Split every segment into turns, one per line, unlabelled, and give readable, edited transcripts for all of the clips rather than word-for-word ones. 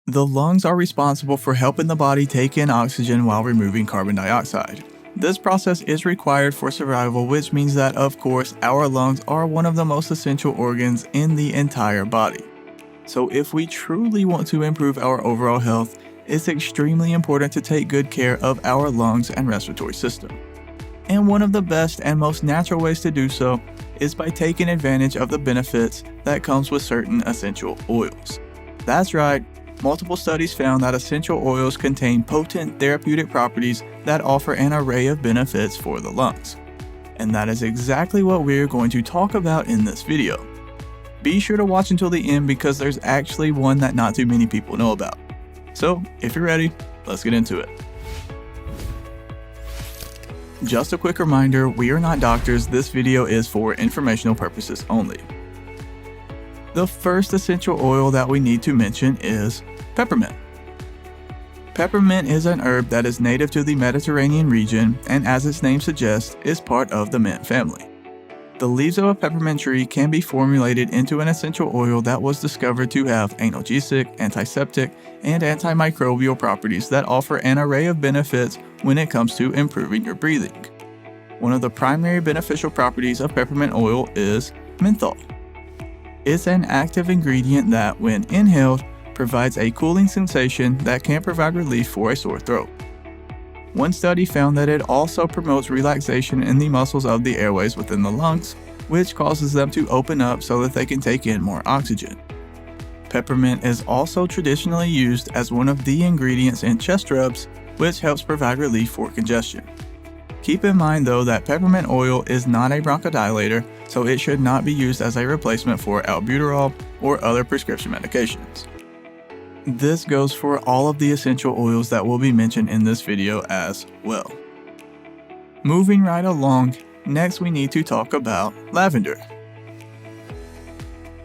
The lungs are responsible for helping the body take in oxygen while removing carbon dioxide. This process is required for survival, which means that, of course, our lungs are one of the most essential organs in the entire body. So if we truly want to improve our overall health, it's extremely important to take good care of our lungs and respiratory system. And one of the best and most natural ways to do so is by taking advantage of the benefits that comes with certain essential oils. That's right, multiple studies found that essential oils contain potent therapeutic properties that offer an array of benefits for the lungs. And that is exactly what we're going to talk about in this video. Be sure to watch until the end because there's actually one that not too many people know about. So, if you're ready, let's get into it. Just a quick reminder, we are not doctors, this video is for informational purposes only. The first essential oil that we need to mention is peppermint. Peppermint is an herb that is native to the Mediterranean region and, as its name suggests, is part of the mint family. The leaves of a peppermint tree can be formulated into an essential oil that was discovered to have analgesic, antiseptic, and antimicrobial properties that offer an array of benefits when it comes to improving your breathing. One of the primary beneficial properties of peppermint oil is menthol. It's an active ingredient that, when inhaled, provides a cooling sensation that can provide relief for a sore throat. One study found that it also promotes relaxation in the muscles of the airways within the lungs, which causes them to open up so that they can take in more oxygen. Peppermint is also traditionally used as one of the ingredients in chest rubs, which helps provide relief for congestion. Keep in mind though that peppermint oil is not a bronchodilator, so it should not be used as a replacement for albuterol or other prescription medications. This goes for all of the essential oils that will be mentioned in this video as well. Moving right along, next we need to talk about lavender.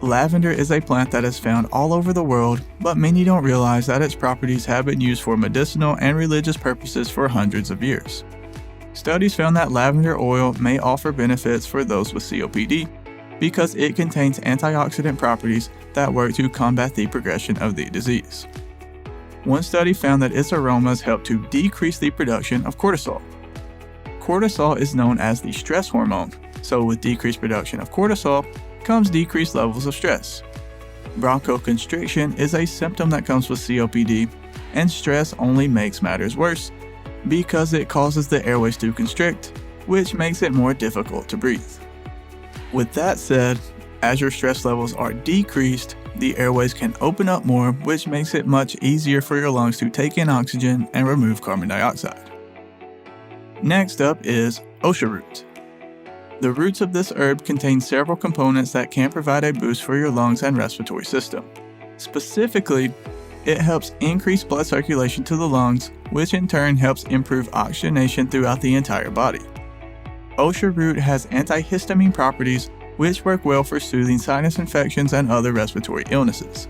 Lavender is a plant that is found all over the world, but many don't realize that its properties have been used for medicinal and religious purposes for hundreds of years. Studies found that lavender oil may offer benefits for those with COPD because it contains antioxidant properties that work to combat the progression of the disease. One study found that its aromas help to decrease the production of cortisol. Cortisol is known as the stress hormone, so with decreased production of cortisol comes decreased levels of stress. Bronchoconstriction is a symptom that comes with COPD, and stress only makes matters worse because it causes the airways to constrict, which makes it more difficult to breathe. With that said, as your stress levels are decreased, the airways can open up more, which makes it much easier for your lungs to take in oxygen and remove carbon dioxide. Next up is Osha Root. The roots of this herb contain several components that can provide a boost for your lungs and respiratory system. Specifically, it helps increase blood circulation to the lungs, which in turn helps improve oxygenation throughout the entire body. Osha Root has antihistamine properties which work well for soothing sinus infections and other respiratory illnesses.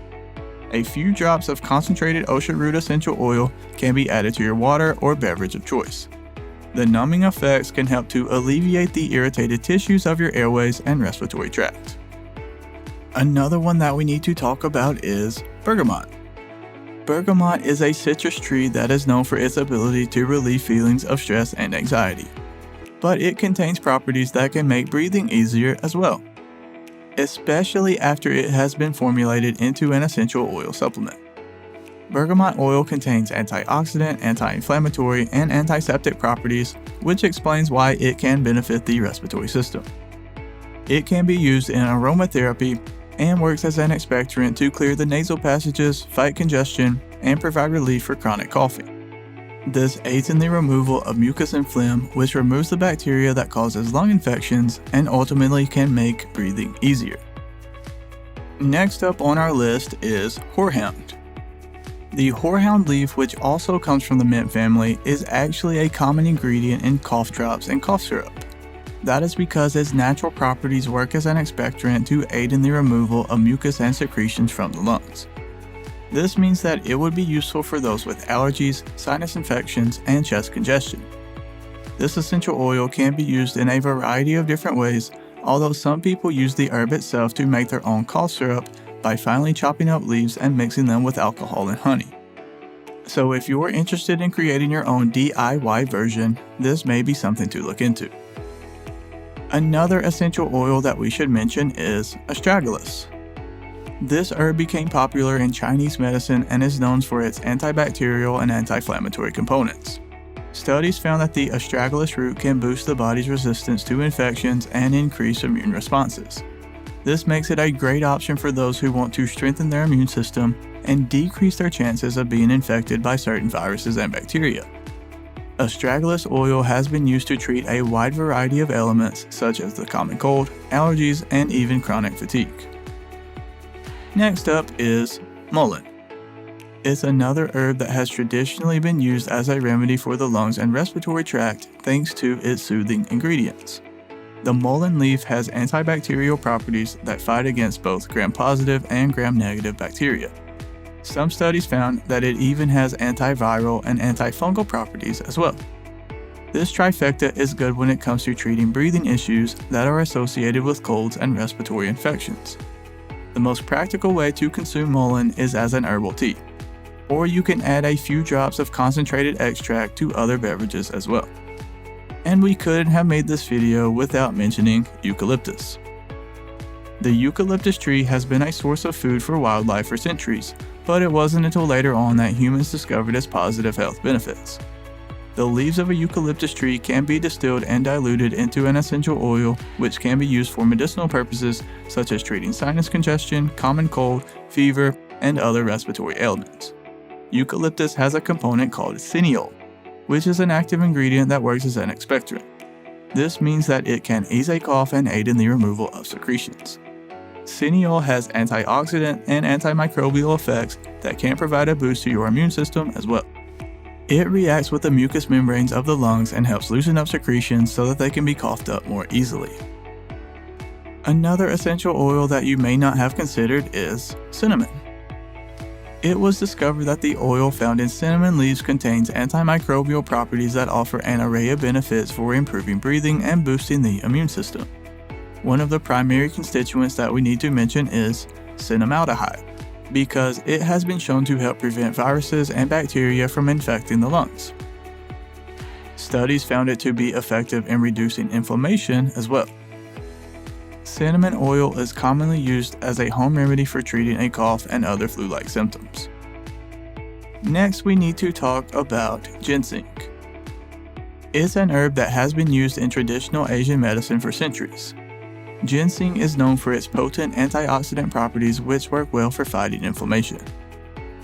A few drops of concentrated Osha Root essential oil can be added to your water or beverage of choice. The numbing effects can help to alleviate the irritated tissues of your airways and respiratory tract. Another one that we need to talk about is bergamot. Bergamot is a citrus tree that is known for its ability to relieve feelings of stress and anxiety, but it contains properties that can make breathing easier as well, especially after it has been formulated into an essential oil supplement. Bergamot oil contains antioxidant, anti-inflammatory, and antiseptic properties, which explains why it can benefit the respiratory system. It can be used in aromatherapy and works as an expectorant to clear the nasal passages, fight congestion, and provide relief for chronic coughing. This aids in the removal of mucus and phlegm, which removes the bacteria that causes lung infections and ultimately can make breathing easier. Next up on our list is Horehound. The Horehound leaf, which also comes from the mint family, is actually a common ingredient in cough drops and cough syrup. That is because its natural properties work as an expectorant to aid in the removal of mucus and secretions from the lungs. This means that it would be useful for those with allergies, sinus infections, and chest congestion. This essential oil can be used in a variety of different ways, although some people use the herb itself to make their own cough syrup by finely chopping up leaves and mixing them with alcohol and honey. So if you're interested in creating your own DIY version, this may be something to look into. Another essential oil that we should mention is Astragalus. This herb became popular in Chinese medicine and is known for its antibacterial and anti-inflammatory components. Studies found that the Astragalus root can boost the body's resistance to infections and increase immune responses. This makes it a great option for those who want to strengthen their immune system and decrease their chances of being infected by certain viruses and bacteria. Astragalus oil has been used to treat a wide variety of ailments such as the common cold, allergies, and even chronic fatigue. Next up is Mullein. It's another herb that has traditionally been used as a remedy for the lungs and respiratory tract thanks to its soothing ingredients. The mullein leaf has antibacterial properties that fight against both gram-positive and gram-negative bacteria. Some studies found that it even has antiviral and antifungal properties as well. This trifecta is good when it comes to treating breathing issues that are associated with colds and respiratory infections. The most practical way to consume mullein is as an herbal tea, or you can add a few drops of concentrated extract to other beverages as well. And we couldn't have made this video without mentioning eucalyptus. The eucalyptus tree has been a source of food for wildlife for centuries, but it wasn't until later on that humans discovered its positive health benefits. The leaves of a eucalyptus tree can be distilled and diluted into an essential oil, which can be used for medicinal purposes such as treating sinus congestion, common cold, fever, and other respiratory ailments. Eucalyptus has a component called cineol, which is an active ingredient that works as an expectorant. This means that it can ease a cough and aid in the removal of secretions. Cineol has antioxidant and antimicrobial effects that can provide a boost to your immune system as well. It reacts with the mucous membranes of the lungs and helps loosen up secretions so that they can be coughed up more easily. Another essential oil that you may not have considered is cinnamon. It was discovered that the oil found in cinnamon leaves contains antimicrobial properties that offer an array of benefits for improving breathing and boosting the immune system. One of the primary constituents that we need to mention is cinnamaldehyde, because it has been shown to help prevent viruses and bacteria from infecting the lungs. Studies found it to be effective in reducing inflammation as well. Cinnamon oil is commonly used as a home remedy for treating a cough and other flu-like symptoms. Next, we need to talk about ginseng. It's an herb that has been used in traditional Asian medicine for centuries. Ginseng is known for its potent antioxidant properties which work well for fighting inflammation.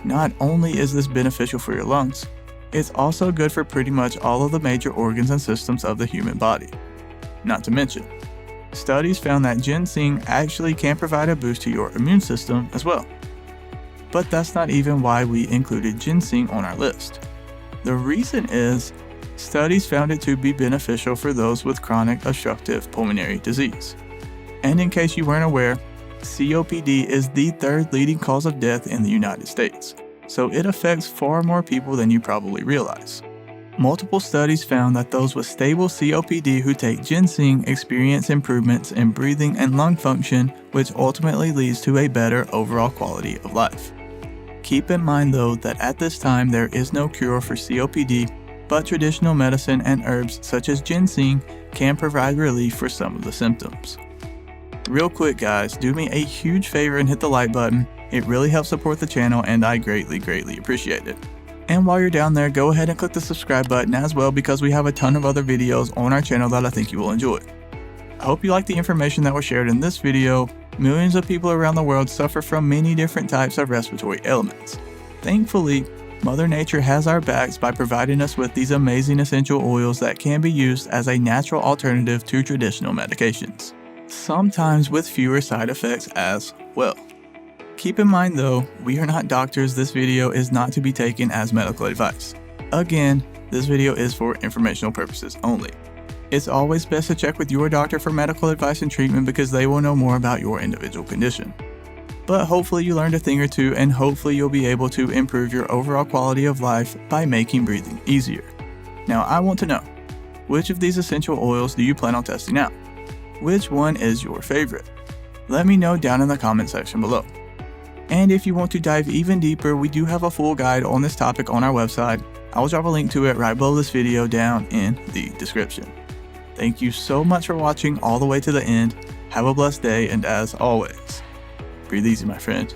Not only is this beneficial for your lungs, it's also good for pretty much all of the major organs and systems of the human body. Not to mention, studies found that ginseng actually can provide a boost to your immune system as well. But that's not even why we included ginseng on our list. The reason is, studies found it to be beneficial for those with chronic obstructive pulmonary disease. And in case you weren't aware, COPD is the third leading cause of death in the United States, so it affects far more people than you probably realize. Multiple studies found that those with stable COPD who take ginseng experience improvements in breathing and lung function, which ultimately leads to a better overall quality of life. Keep in mind though that at this time there is no cure for COPD, but traditional medicine and herbs such as ginseng can provide relief for some of the symptoms. Real quick guys, do me a huge favor and hit the like button. It really helps support the channel and I greatly appreciate it. And while you're down there, go ahead and click the subscribe button as well because we have a ton of other videos on our channel that I think you will enjoy. I hope you like the information that was shared in this video. Millions of people around the world suffer from many different types of respiratory ailments. Thankfully, Mother Nature has our backs by providing us with these amazing essential oils that can be used as a natural alternative to traditional medications, sometimes with fewer side effects as well. Keep in mind though, we are not doctors. This video is not to be taken as medical advice. Again, this video is for informational purposes only. It's always best to check with your doctor for medical advice and treatment because they will know more about your individual condition. But hopefully you learned a thing or two and hopefully you'll be able to improve your overall quality of life by making breathing easier. Now I want to know, which of these essential oils do you plan on testing out? Which one is your favorite? Let me know down in the comment section below. And if you want to dive even deeper, we do have a full guide on this topic on our website. I will drop a link to it right below this video down in the description. Thank you so much for watching all the way to the end. Have a blessed day, and as always, breathe easy, my friend.